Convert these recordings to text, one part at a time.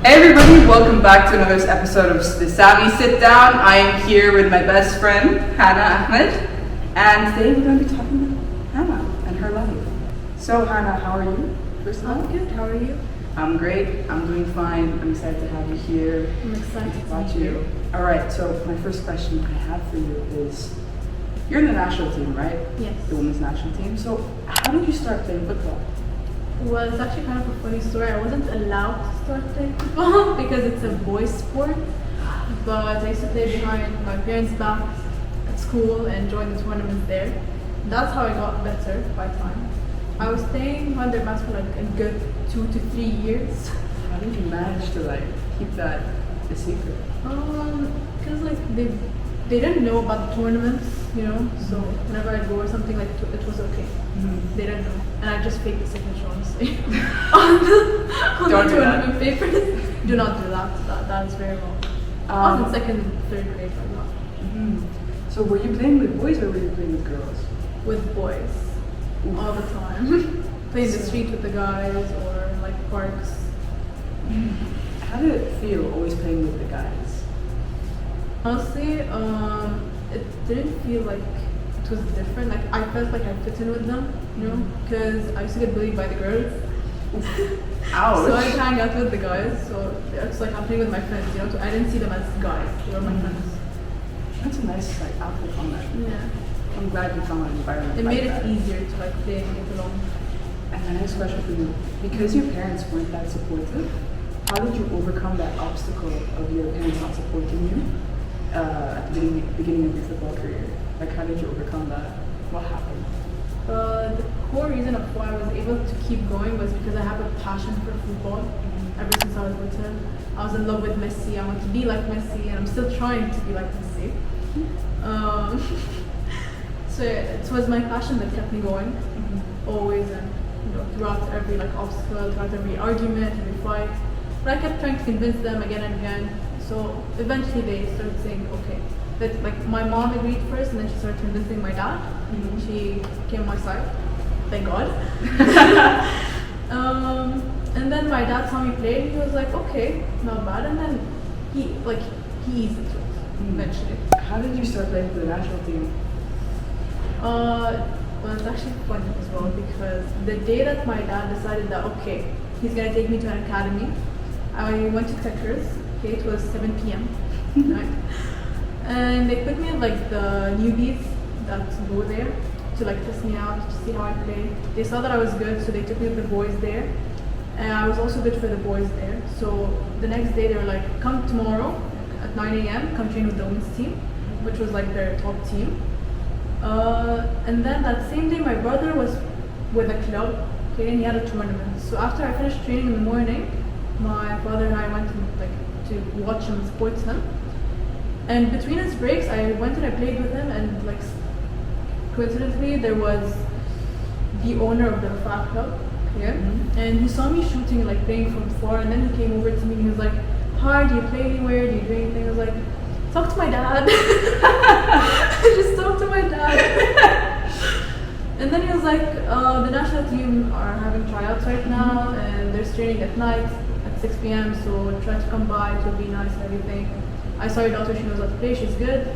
Hey everybody, welcome back to another episode of the Savii Sit Down. I am here with my best friend, Hana Ahmed, and today we're going to be talking about Hana and her life. So Hana, how are you? First of all? I'm good, how are you? I'm great, I'm doing fine, I'm excited to have you here. I'm excited to About meet you. Alright, so my first question I have for you is, you're in the national team, right? Yes. The women's national team. So how did you start playing football? Well, it's actually kind of a funny story. I wasn't allowed to start playing football because it's a boys' sport. But I used to play behind my parents' backs at school and join the tournaments there. That's how I got better by time. I was playing behind their backs for like a good 2 to 3 years. How did you manage to keep that a secret? Because they didn't know about the tournaments, so whenever I'd go or something, it was okay. Mm-hmm. They didn't know. And I just faked the signature, honestly. on Don't the do that. tournament papers. Do not do that. That is very wrong. I was in second, third grade like that. Mm-hmm. So were you playing with boys or were you playing with girls? With boys. Ooh. All the time. Playing the street with the guys or like parks. How did it feel always playing with the guys? Honestly, it didn't feel like it was different. Like I felt like I fit in with them, because I used to get bullied by the girls. Ouch. So I'd hang out with the guys. So it's like I'm playing with my friends, So I didn't see them as guys. They were my friends. That's a nice outlook on that. Yeah. I'm glad you found an environment It like made that. it easier to play and get along. And my next question for you, because your parents weren't that supportive, how did you overcome that obstacle of your parents not supporting you at the beginning of your football career? How did you overcome that? What happened? The core reason of why I was able to keep going was because I have a passion for football. Ever since I was little, I was in love with Messi. I want to be like Messi, and I'm still trying to be like Messi. So it was my passion that kept me going, always, and throughout every obstacle, throughout every argument, every fight. But I kept trying to convince them again and again. So eventually they started saying, okay. That my mom agreed first, and then she started convincing my dad. She came on my side, thank God. And then my dad saw me play, and he was like, okay, not bad. And then he eased into it eventually. How did you start playing for the national team? Well, it's actually funny as well because the day that my dad decided that okay, he's gonna take me to an academy, I went to Techers. Okay, it was 7 p.m. Right? And they put me with the newbies that go there to test me out, to see how I play. They saw that I was good, so they took me with the boys there. And I was also good for the boys there. So the next day they were like, come tomorrow at 9 a.m., come train with the women's team, which was their top team. And then that same day my brother was with a club, okay, and he had a tournament. So after I finished training in the morning, my father and I went to watch him, support him. And between his breaks, I went and I played with him, and coincidentally, there was the owner of the Rafah club here, and he saw me shooting, playing from far, and then he came over to me and he was like, "Hi, do you play anywhere? Do you do anything?" I was like, "Talk to my dad." Just talk to my dad. And then he was like, "The national team are having tryouts right now, and they're training at night at 6 p.m. So try to come by. It'll be nice and everything. I saw your daughter, she knows how to play, she's good,"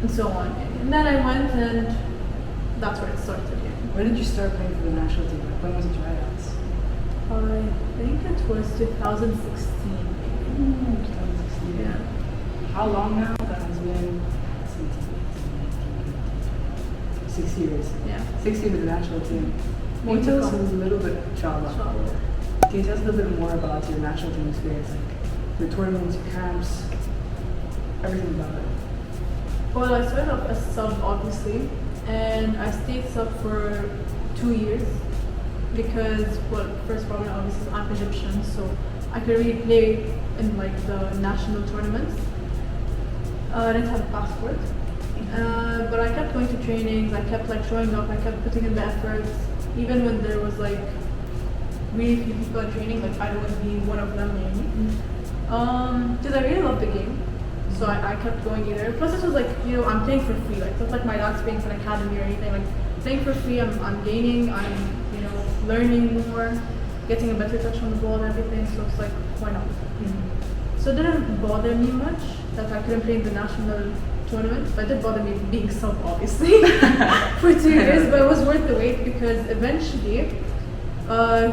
and so on. And then I went, and that's where it started. Yeah. When did you start playing for the national team? When was the tryouts? I think it was 2016. 2016. Yeah. How long now? That has been 6 years. Yeah. 6 years with the national team. More Can to you tell us come. a little bit, inshallah. Can you tell us a little bit more about your national team experience? Your tournaments, your camps, everything about it. Well, I started off as sub, obviously, and I stayed sub for 2 years because, first problem obviously is I'm Egyptian, so I could really play in the national tournaments. I didn't have a passport, but I kept going to trainings. I kept showing up. I kept putting in the efforts, even when there was really few people at training. I would be one of them, maybe. Because I really love the game. So I kept going either. Plus it was I'm playing for free. It's not like my dad's paying for an academy or anything. Playing for free, I'm gaining, I'm learning more. getting a better touch on the ball and everything. So it's like, why not? So it didn't bother me much that I couldn't play in the national tournament, but it did bother me being sub, obviously, for 2 years. But it was worth the wait because eventually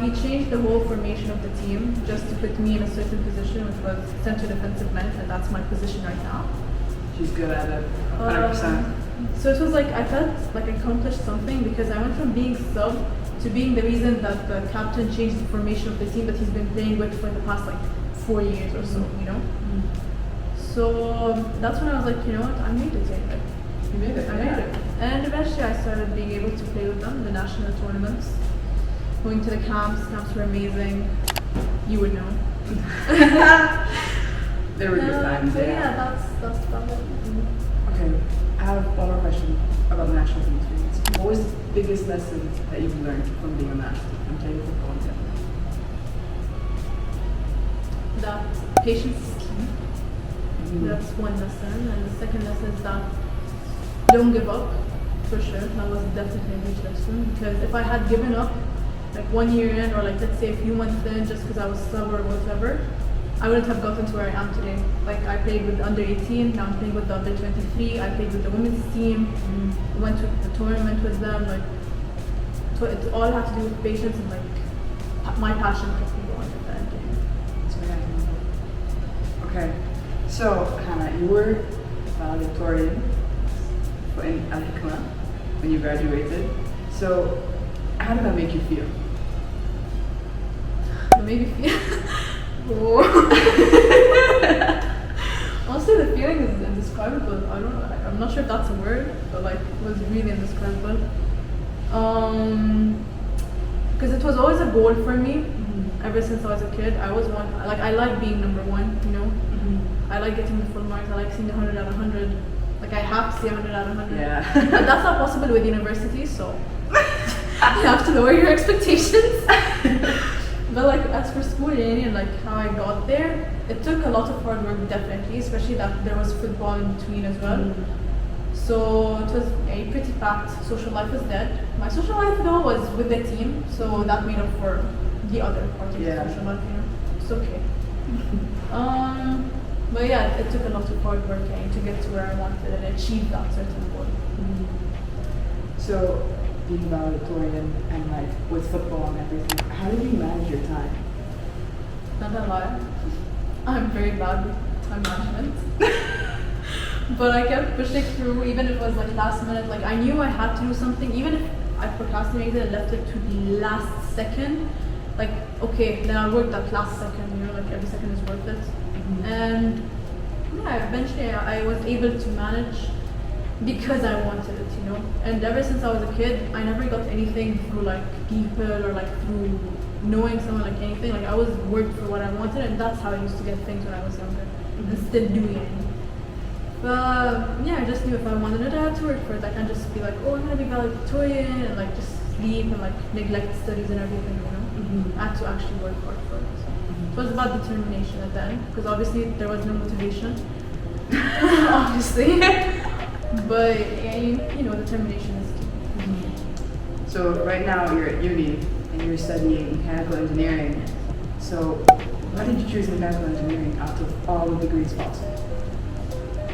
he changed the whole formation of the team just to put me in a certain position, which was center defensive mid, and that's my position right now. She's good at it, 100%. So it was like I felt like I accomplished something because I went from being sub to being the reason that the captain changed the formation of the team that he's been playing with for the past like 4 years or so, you know? So that's when I was like, you know what, I made it. Like, You made it. I made it. And eventually I started being able to play with them, the national tournaments. Going to the camps were amazing. You would know. There were good times. So yeah, that's about it. Okay, I have one more question about the national team experience. What was the biggest lesson that you've learned from being on the national team and playing football in general? That patience is key. That's one lesson. And the second lesson is that don't give up, for sure. That was definitely a huge lesson. Because if I had given up, like 1 year in, or like let's say a few months in, just because I was sub or whatever, I wouldn't have gotten to where I am today. Like I played with the under 18, now I'm playing with the under 23. I played with the women's team, went to the tournament with them. Like, so it all had to do with patience and like my passion kept me going at the end. That's very admirable. Okay, so Hana, you were valedictorian in Al Hikmah when you graduated. So how did that make you feel? It made me feel. Honestly, the feeling is indescribable. I'm not sure if that's a word, but like it was really indescribable. Because it was always a goal for me. Ever since I was a kid, I like being number one. You know, I like getting the full marks. I like seeing 100 out of 100. Like I have to see 100 out of 100. Yeah. But that's not possible with university, so you have to lower your expectations. But like as for school and like how I got there, it took a lot of hard work definitely, especially that there was football in between as well. So it was a pretty packed. Social life was dead. My social life though was with the team, so that made up for the other part of the social life, you know. It's okay. But yeah, it took a lot of hard work to get to where I wanted and achieve that certain goal. So being valedictorian and like with football and everything, how did you manage your time? Not gonna lie, I'm very bad with time management. But I kept pushing through, even if it was like last minute. Like I knew I had to do something, even if I procrastinated and left it to the last second. Like okay, then I'll work that last second. You know, like every second is worth it. And yeah, eventually I was able to manage because I wanted it, you know. And ever since I was a kid, I never got anything through like people or like through knowing someone, like anything. Like I always worked for what I wanted, and that's how I used to get things when I was younger, and still doing it. But yeah, I just knew if I wanted it, I had to work for it. I can't just be like, oh, I'm gonna be valedictorian and like just sleep and like neglect studies and everything, you know. I had to actually work hard for it. So it was about determination at the end, because obviously there was no motivation. Obviously. But yeah, you know, determination is key. So right now you're at uni and you're studying mechanical engineering. So why did you choose mechanical engineering out of all the degrees possible?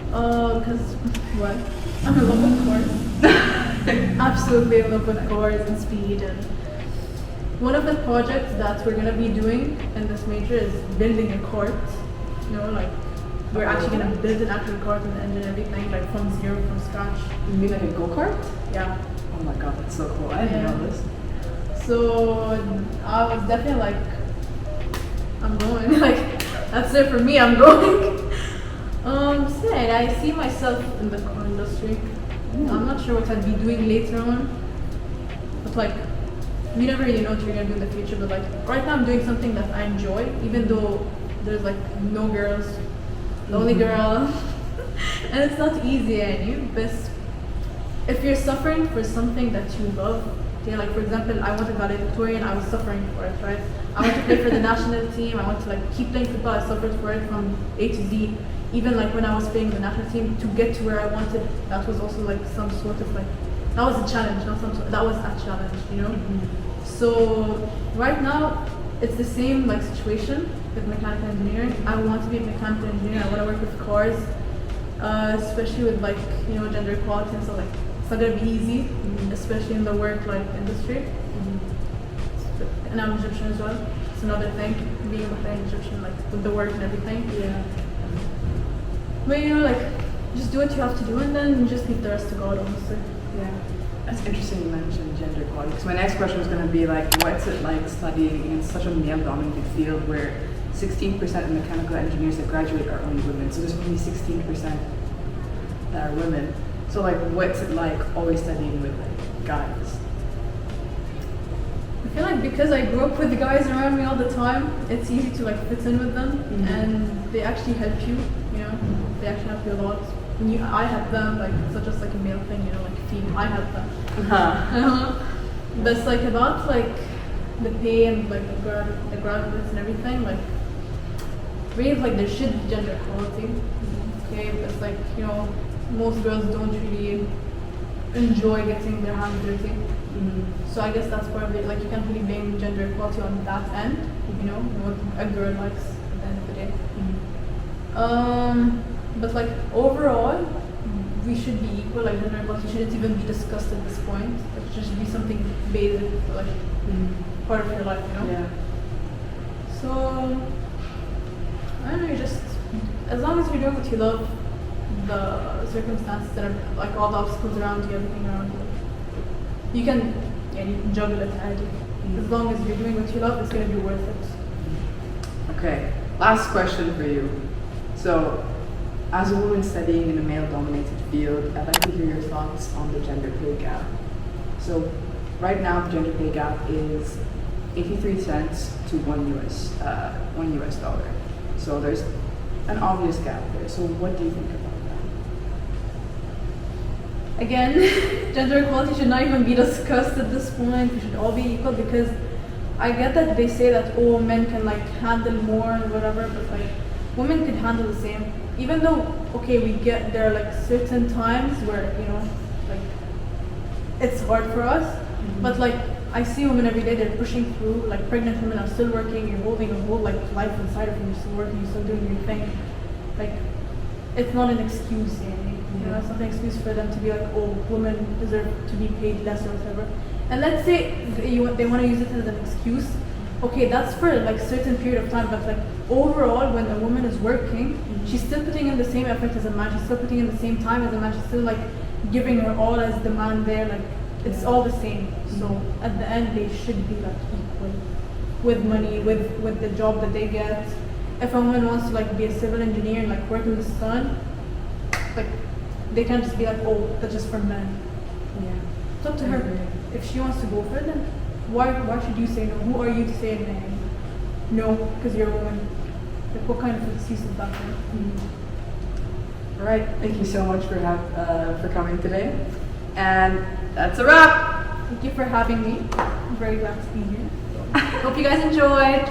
Because what? I'm in love with cars. Absolutely in love with cars and speed. And one of the projects that we're gonna be doing in this major is building a court. You know, like we're actually gonna build an actual cart and the engine and everything, like from zero, from scratch. You mean like a go-kart? Yeah. Oh my god, that's so cool. I didn't know this. So I was definitely like, I'm going. Like that's it for me. I'm going. So yeah, I see myself in the car industry. I'm not sure what I'd be doing later on, but like you never really know what you're gonna do in the future. But like right now, I'm doing something that I enjoy, even though there's like no girls. The only girl, and it's not easy, but if you're suffering for something that you love, okay, like for example, I wanted valedictorian, I was suffering for it, right? I want to play for the national team, I want to like keep playing football, I suffered for it from A to Z. Even like when I was playing the national team, to get to where I wanted, that was also like some sort of like, that was a challenge, not some sort, that was a challenge, you know? So right now, it's the same like situation with mechanical engineering. I want to be a mechanical engineer. I want to work with cars, especially with like gender equality and stuff. Like it's not gonna be easy, especially in the work like industry. And I'm Egyptian as well. It's another thing being a Bahrain Egyptian, like with the work and everything. Yeah. But like just do what you have to do, and then just leave the rest to God, honestly. Yeah. That's interesting you mentioned gender equality, because my next question was going to be like, what's it like studying in such a male-dominated field where 16% of mechanical engineers that graduate are only women, so there's only 16% that are women. So like, what's it like always studying with like guys? I feel like because I grew up with the guys around me all the time, it's easy to like fit in with them, and they actually help you. They actually help you a lot. I help them, like it's not just like a male thing, like female. I help them. But it's like about like the pay and like the graduates and everything. Like really, like there should be gender equality. Okay, but it's like most girls don't really enjoy getting their hands dirty. So I guess that's part of it. Like you can't really blame gender equality on that end. What a girl likes at the end of the day. But like overall, we should be equal. Like gender equality shouldn't even be discussed at this point. It should be something basic, like part of your life. Yeah. So I don't know. Just as long as you're doing what you love, the circumstances that are like all the obstacles around you, everything around you, you can juggle it. As long as you're doing what you love, it's gonna be worth it. Okay. Last question for you. So, as a woman studying in a male-dominated field, I'd like to hear your thoughts on the gender pay gap. So, right now the gender pay gap is 83 cents to $1 US dollar. So there's an obvious gap there. So what do you think about that? Again, gender equality should not even be discussed at this point. We should all be equal, because I get that they say that men can like handle more and whatever, but like women can handle the same. Even though, okay, we get there are like certain times where, like it's hard for us, but like I see women every day, they're pushing through, like pregnant women are still working, you're holding a whole like life inside of you, you're still working, you're still doing your thing. Like, it's not an excuse, it's not an excuse for them to be like, oh, women deserve to be paid less or whatever. And let's say they want to use it as an excuse. Okay, that's for like certain period of time, but like overall, when a woman is working, she's still putting in the same effort as a man. She's still putting in the same time as a man. She's still like giving her all as the man there. Like it's all the same. So at the end, they should be like equal with money, with the job that they get. If a woman wants to like be a civil engineer and like work in the sun, like they can't just be like, oh, that's just for men. Yeah. It's up to her. If she wants to go for it, then why should you say no? Who are you to say no? Because you're a woman. Like, what kind of excuse is that? All right. Thank you so much for coming today, and that's a wrap. Thank you for having me. I'm very glad to be here. Hope you guys enjoyed.